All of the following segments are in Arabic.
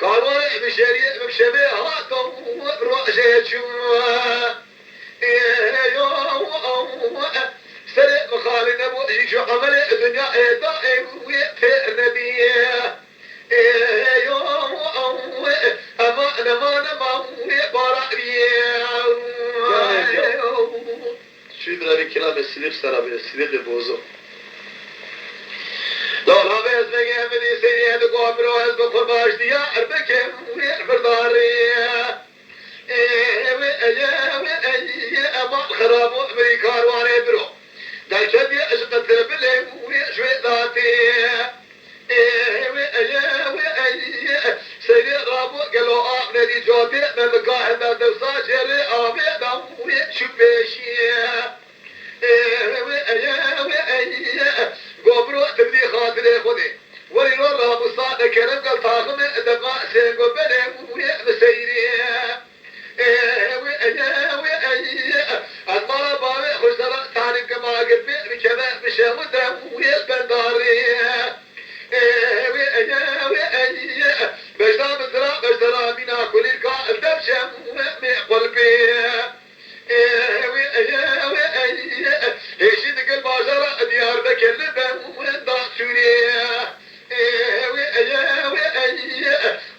قالوا بشري بشبه هاتم رؤسي شوا سرق مخالي نبو شو عمل الدنيا دائم ويفر نبيه أما أنا ما بارع بيه شو يدري كلام السليق سرابي السليق البوزو لا بس بگم بدی سریع تو قابل از بخورباش دیا اربکم ویرفرداری اما خراب امریکا وانه برو در کدی اشتت بله ویشوی ذاتی سریع رابو قالوا ندی جوتی من بقاه من دوساجر آبی دم ویشو بشی قبرو تبدي خاطري خذي ولي نور ابو صاد كرم قال طاقم دقاء سيقو بني مسيري المرة بابي خسر ثاني كما قلبي بكذا بشمدة ويالبنداري بجدام الزراء بجدام منا كل القاء الدبشة قلبي هيشي تقل بازارة ديار بكلبة وين ضاق سوريا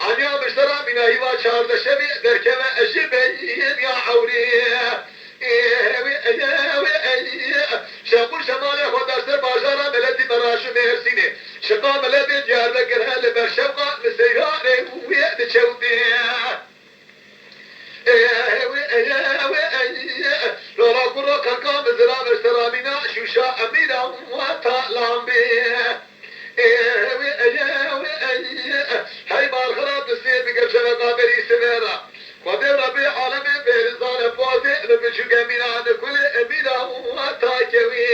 عنيا بشترى من ايوا شارد شبي دركبة الجبين يا عوريا شاقول شمالي خود درسر بازارة ملدي مراشو مهرسيني شقا ملدي ديار بكرها لبرشبقا مسيراني ويأد شوديا لولا كرو كان بزرام اشترامينا شوشا أمينا واتا لامبي هاي بارخراب تسير بقل شبقا بري سميرا قدر ربي عالمي بهرزان فوزي نبشو قمينا نكل أمينا واتا كوي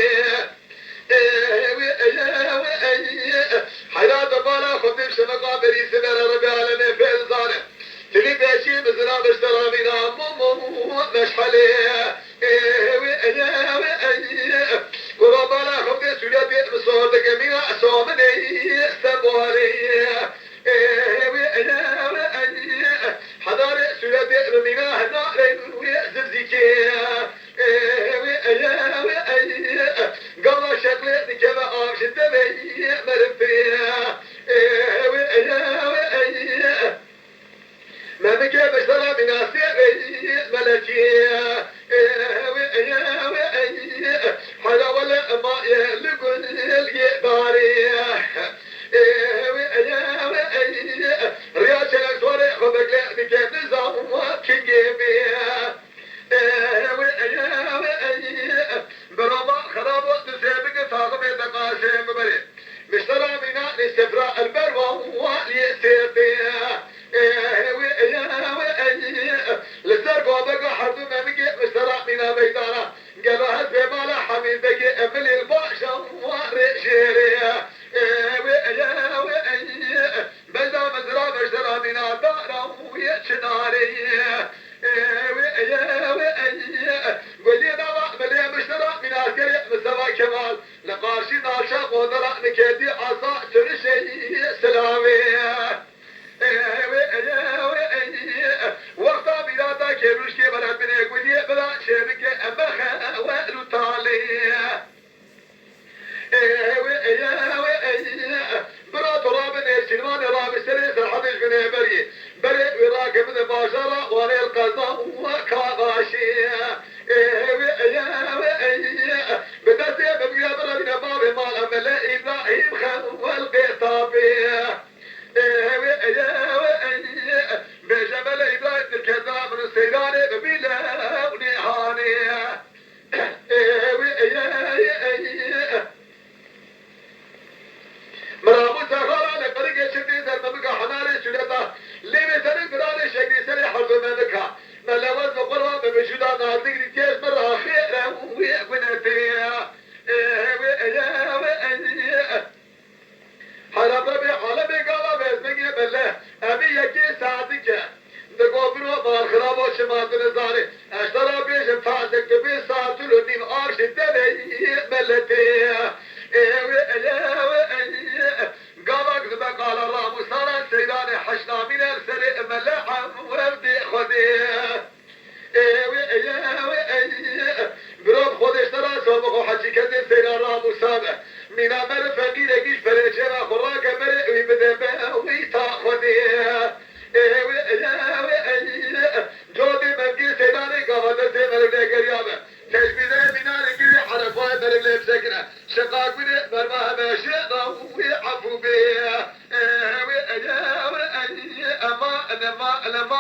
حيرات بالا خدم شبقا بري سميرا ربي عالمي بهرزانه تلي باشي بزرام اشترامينا مو مشحلي قربانا خبتي سوريا بيت بصور دقمينا صومني استبوالي حضاري سوريا بيت بمينا هنالي ويأزرزيكي قال شكلي نكبا آمش الدمي مرفي ما بكى بشرى من أسير ملكي حلا ولا ما يلقون الجباري رياض الأكتوري خبك لا بكى نظام وكيجيبي برما خرابة تسابق طاقم دقاسم بري مشترى منا لسفراء البروة وليسيبي لسر بابا حدو ممكي مشترى منا بيدانا قالوا هزي مالا حميد بكي املي الباشا ورشيري بدا مزرا مشترى منا دارا ويشناري قولي نوا ملي مشترى من عسكري مستوى كمال لقارشي ناشا قدرة نكدي عصا سرشي سلامي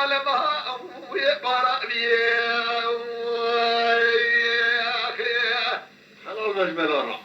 ظالمها ويقرأ بيه خلاص مجمل الرق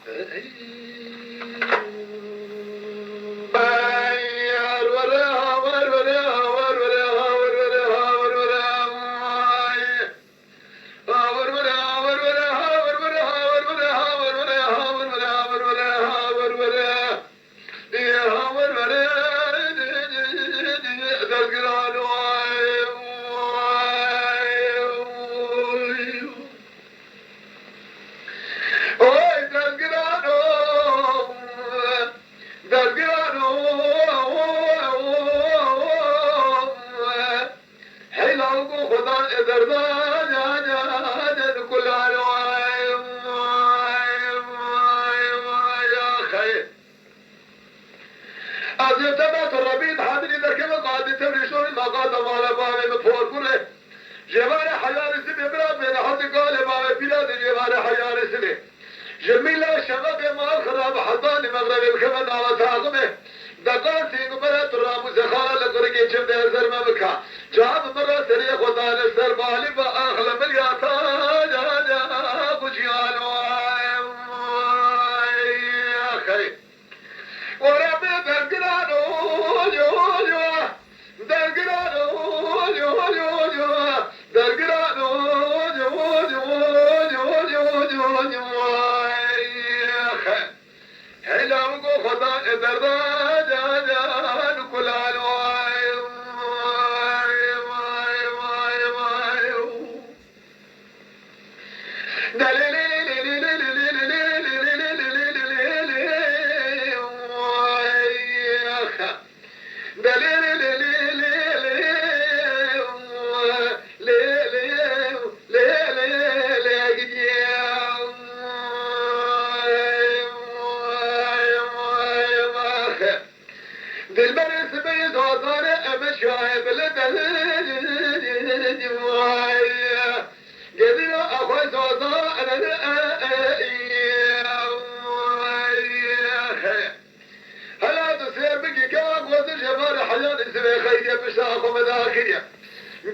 جميلة شباب ما خراب حضاني مغرب الكبد على تعظمه دقاتي قبلت الراموس خال لقرقي جمد هزر ممكا جاب مرة سريع خدان السر بالي بأخل ملياتا بجيان يا خي وربي درقلانو درقلانو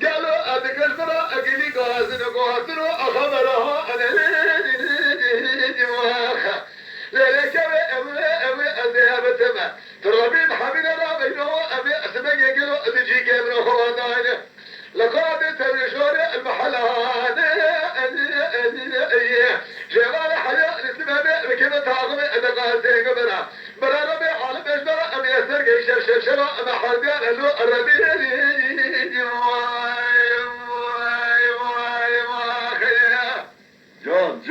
قالوا أذكر برا أقلي قاسن قاسنو أخبرها أنا ليلك أبي أذهب تما ترابين حبيب رابينه أبي أسمع يقولوا أذجي كبره هو داينه لقد تبرشون المحلات جمال حياة الاسماء بكذا تعظم أنا قاسين قبرها برا ربي عالم إجبار أم يسر قيش شبا أما حربيان ألو الربي جون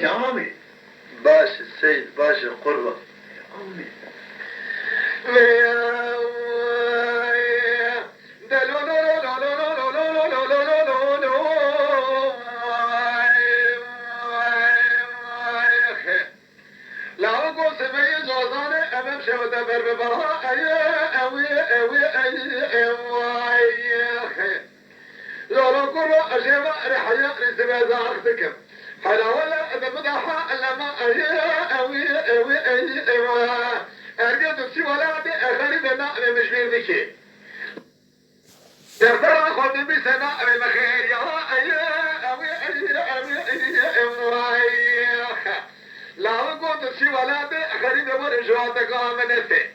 يا عمي باش السيد باش القربة عمي حلا ولا إذا مدحها لما أرجع تسي ولا دي أخري بنا مش بيركي ترى خد بسنا بخير يا لا أقول تسي ولا دي أخري بنا جواتك آمنتي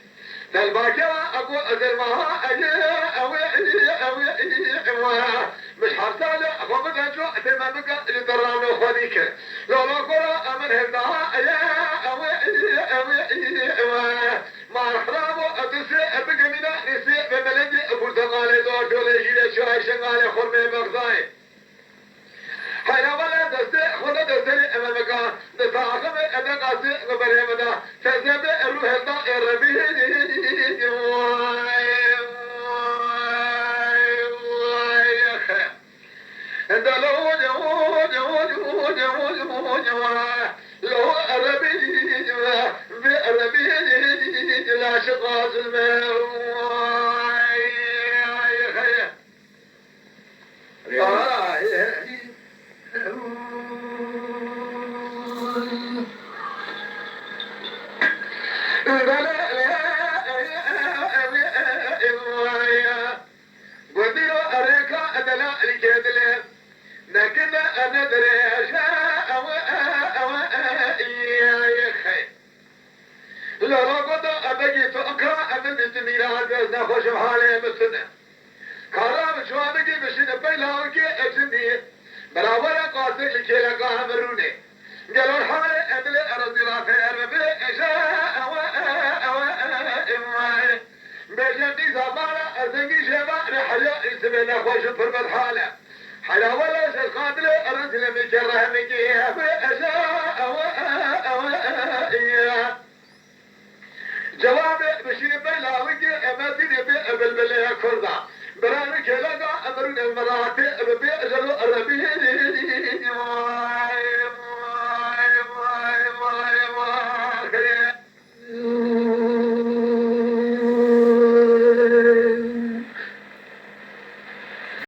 الباكرة أقول أزرمها مش حرصالة أخوضها جو أتمامك لترانو خديك لو نقول أمن هدها ما أحرامو أتسي أبقمنا نسي بملدي برتغالي دور جوليجي لشوهي شنغالي خرمي بغضاي حينا ولا دستي خدا دستي أمامك دستاقم أدقاسي قبري مدى تزيب الروح الضاء الربيع عاشق ظلمه قدروا أريكا أدلا لجدله لكن أنا دري أشاء يا خير لو قد أبجي تأكا أمن تميرا جزنا خوش بحالي مثلنا كارام شوابكي بشين بيلاوكي أجني براورا قاسي لكي لقاها مروني قالوا الحالي أدل أرضي لا خير بأشاء بجندي زمانا أزنقي شبان حياء اسمنا خوش فرمت حالة حيا ولا شقاتل أرسل مكره مكيه بأشاء جواب بشير بلاوكي أمثل بالبلية كردا برانك لقى أمرنا المراتب بأجل الربيع